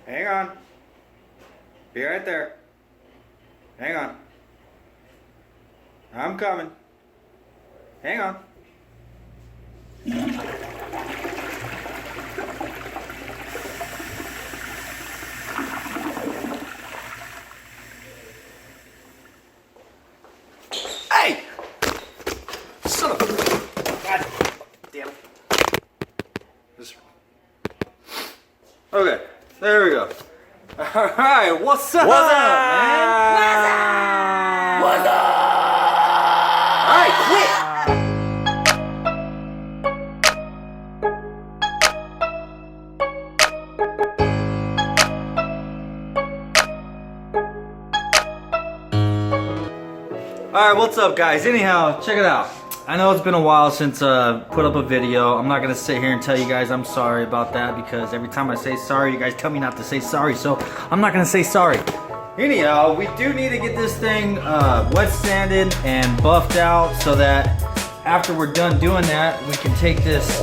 Hang on. Be right there. Hang on. I'm coming. Hang on. Hey! Son of a... God damn it. Okay, there we go. Alright, what's up, man? What's up? Alright, quit! Alright, what's up, guys? Anyhow, check it out. I know it's been a while since put up a video. I'm not gonna sit here and tell you guys I'm sorry about that, because every time I say sorry, you guys tell me not to say sorry, so I'm not gonna say sorry. Anyhow, we do need to get this thing wet sanded and buffed out, so that after we're done doing that, we can take this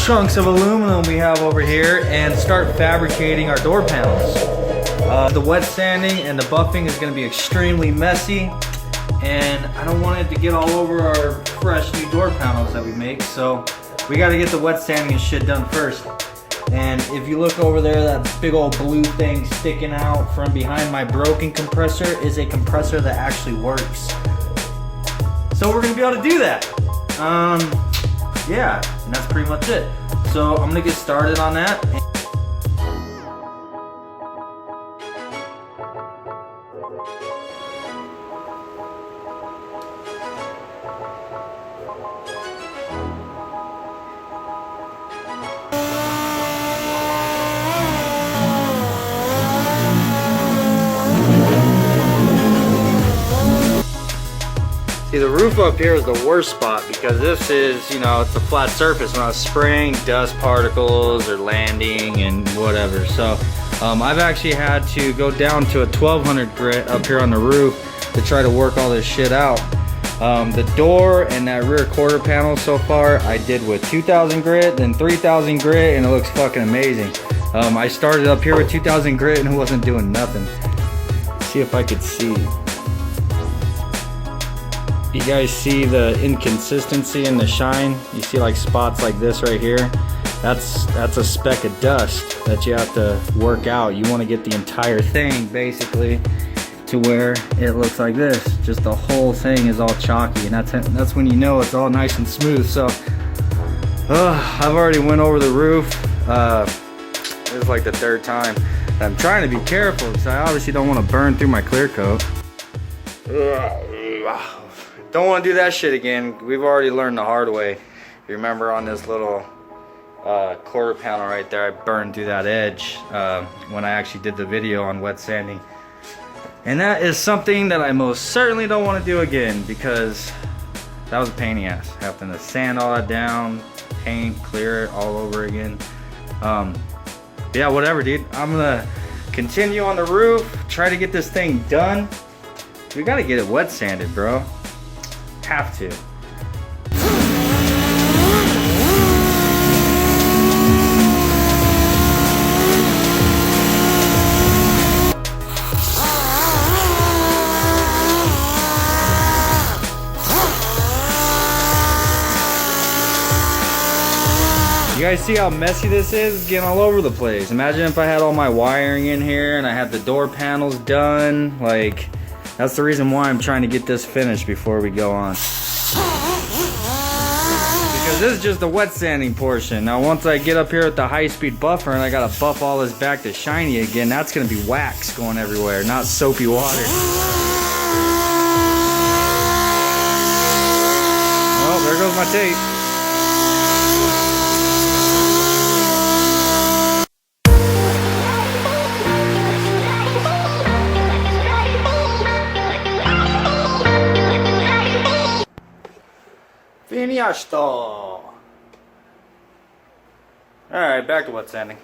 chunks of aluminum we have over here and start fabricating our door panels. The wet sanding and the buffing is going to be extremely messy, and I don't want it to get all over our fresh new door panels that we make, so we got to get the wet sanding and shit done first. And if you look over there, that big old blue thing sticking out from behind my broken compressor is a compressor that actually works. So we're going to be able to do that. Yeah, and that's pretty much it. So I'm going to get started on that. See, the roof up here is the worst spot, because this is, you know, it's a flat surface. When I was spraying dust particles or landing and whatever. So I've actually had to go down to a 1200 grit up here on the roof to try to work all this shit out. The door and that rear quarter panel so far I did with 2000 grit, then 3000 grit, and it looks fucking amazing. I started up here with 2000 grit and it wasn't doing nothing. Let's see if I could see. You guys see the inconsistency in the shine? You see like spots like this right here? That's a speck of dust that you have to work out. You want to get the entire thing basically to where it looks like this. Just the whole thing is all chalky, and that's when you know it's all nice and smooth. So I've already went over the roof. This is like the third time. I'm trying to be careful because I obviously don't want to burn through my clear coat. Don't want to do that shit again. We've already learned the hard way. You remember on this little quarter panel right there, I burned through that edge when I actually did the video on wet sanding. And that is something that I most certainly don't want to do again, because that was a pain in the ass. Having to sand all that down, paint, clear it all over again. Yeah, whatever, dude. I'm gonna continue on the roof, try to get this thing done. We gotta get it wet sanded, bro. Have to. You guys see how messy this is? It's getting all over the place. Imagine if I had all my wiring in here and I had the door panels done. Like, that's the reason why I'm trying to get this finished before we go on. Because this is just the wet sanding portion. Now once I get up here with the high-speed buffer and I gotta buff all this back to shiny again, that's gonna be wax going everywhere, not soapy water. Oh, there goes my tape. Finished. Alright, back to wet sanding.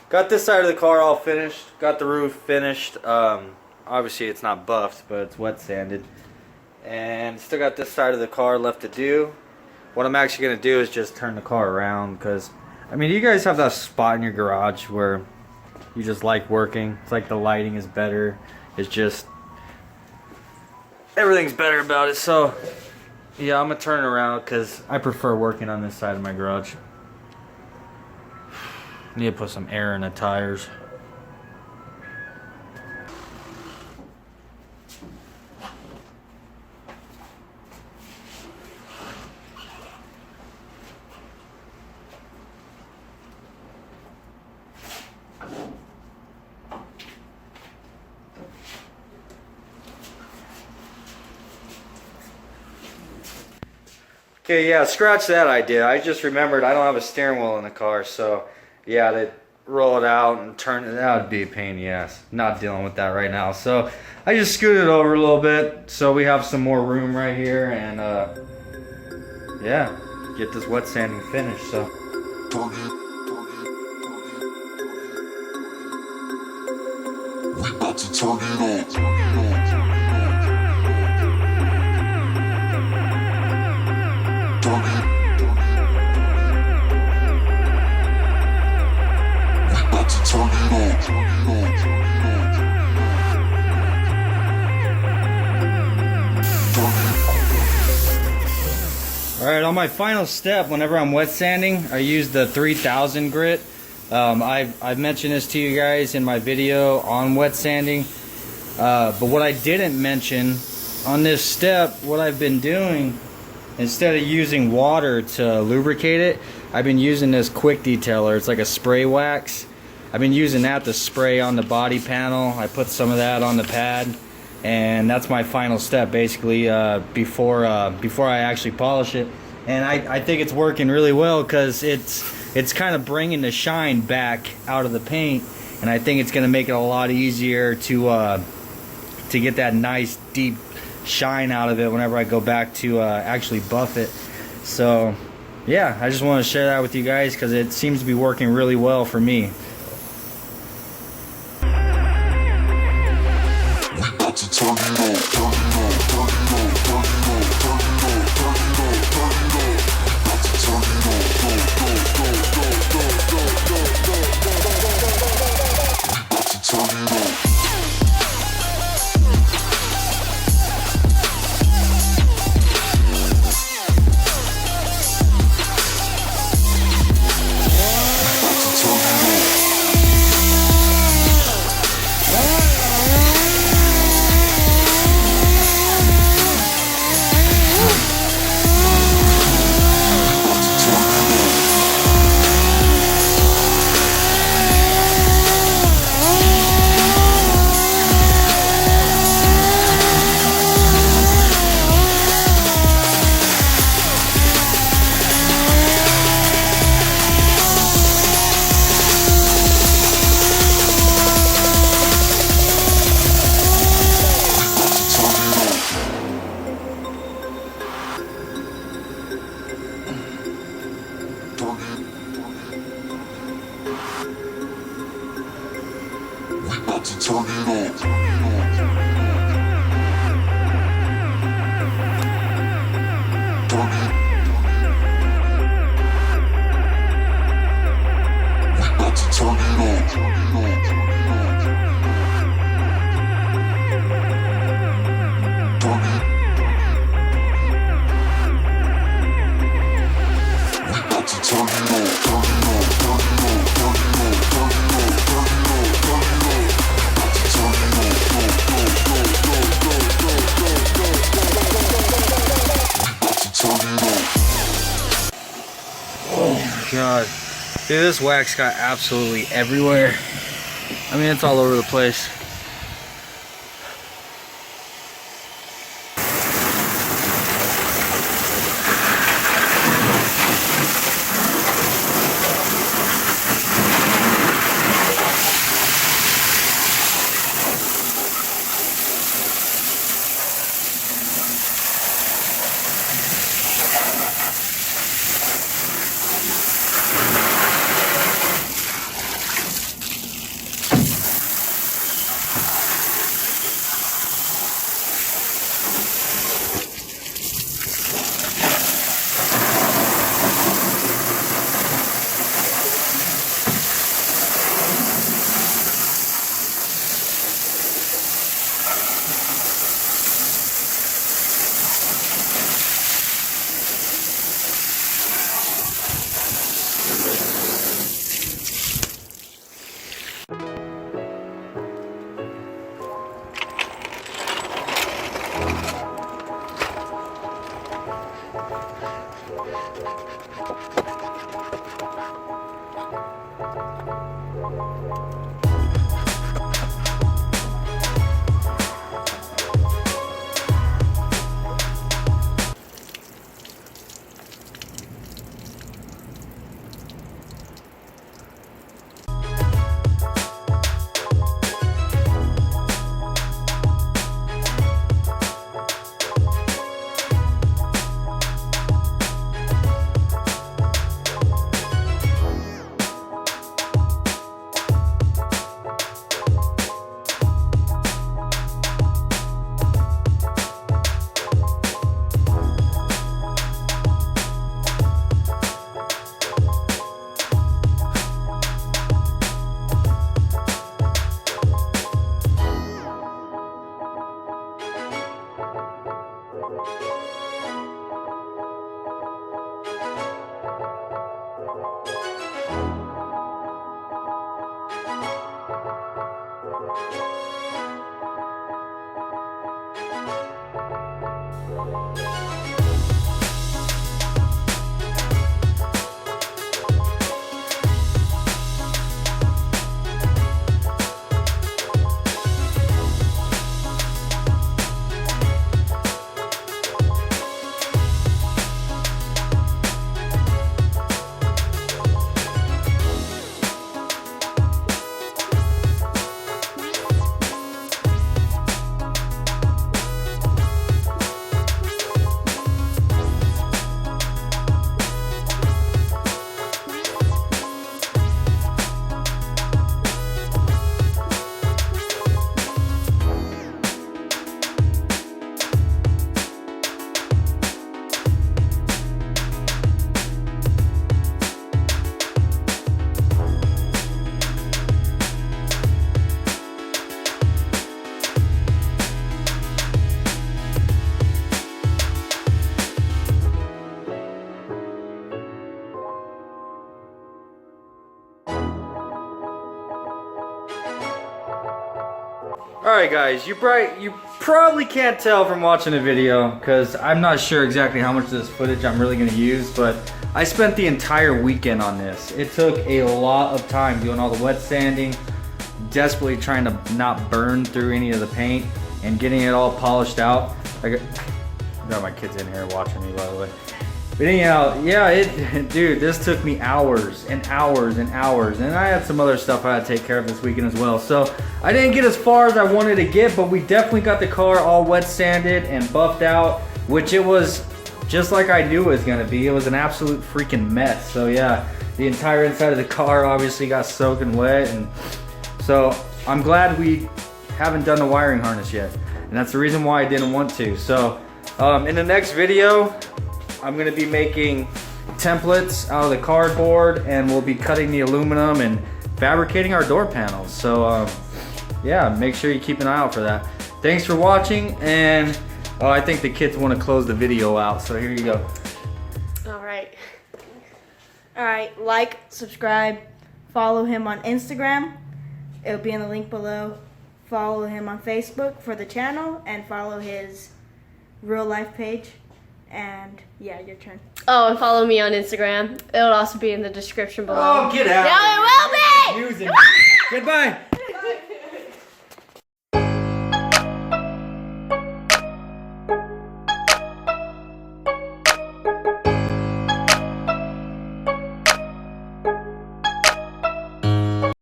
got this side of the car all finished. Got the roof finished. Obviously it's not buffed, but it's wet sanded. And still got this side of the car left to do. What I'm actually going to do is just turn the car around, because, I mean, you guys have that spot in your garage where you just like working. It's like the lighting is better. It's just, everything's better about it. So, yeah, I'm going to turn it around because I prefer working on this side of my garage. Need to put some air in the tires. Okay, yeah, scratch that idea. I just remembered I don't have a steering wheel in the car, so yeah, to roll it out and turn it, that would be a pain in the ass. Not dealing with that right now. So I just scooted it over a little bit so we have some more room right here, and yeah, get this wet sanding finished. So we about to turn it on. Alright, on my final step, whenever I'm wet sanding, I use the 3000 grit. I've mentioned this to you guys in my video on wet sanding. But what I didn't mention on this step, what I've been doing, instead of using water to lubricate it, I've been using this quick detailer. It's like a spray wax. I've been using that to spray on the body panel. I put some of that on the pad, and that's my final step basically before I actually polish it. And I think it's working really well because it's kind of bringing the shine back out of the paint, and I think it's going to make it a lot easier to get that nice deep shine out of it whenever I go back to actually buff it. So yeah, I just want to share that with you guys because it seems to be working really well for me. God, dude, this wax got absolutely everywhere. I mean, it's all over the place. Alright guys, you probably can't tell from watching the video because I'm not sure exactly how much of this footage I'm really going to use, but I spent the entire weekend on this. It took a lot of time doing all the wet sanding, desperately trying to not burn through any of the paint and getting it all polished out. I got my kids in here watching me, by the way. But anyhow, yeah, dude, this took me hours and hours and hours, and I had some other stuff I had to take care of this weekend as well. So I didn't get as far as I wanted to get, but we definitely got the car all wet sanded and buffed out, which it was just like I knew it was gonna be. It was an absolute freaking mess. So yeah, the entire inside of the car obviously got soaking wet, and so I'm glad we haven't done the wiring harness yet, and that's the reason why I didn't want to. So in the next video, I'm gonna be making templates out of the cardboard, and we'll be cutting the aluminum and fabricating our door panels. So yeah, make sure you keep an eye out for that. Thanks for watching, and I think the kids want to close the video out, so here you go. All right, like, subscribe, follow him on Instagram. It'll be in the link below. Follow him on Facebook for the channel, and follow his real life page. And yeah, your turn. Oh, and follow me on Instagram. It'll also be in the description below. Oh, get out. Yeah, it will be! Goodbye.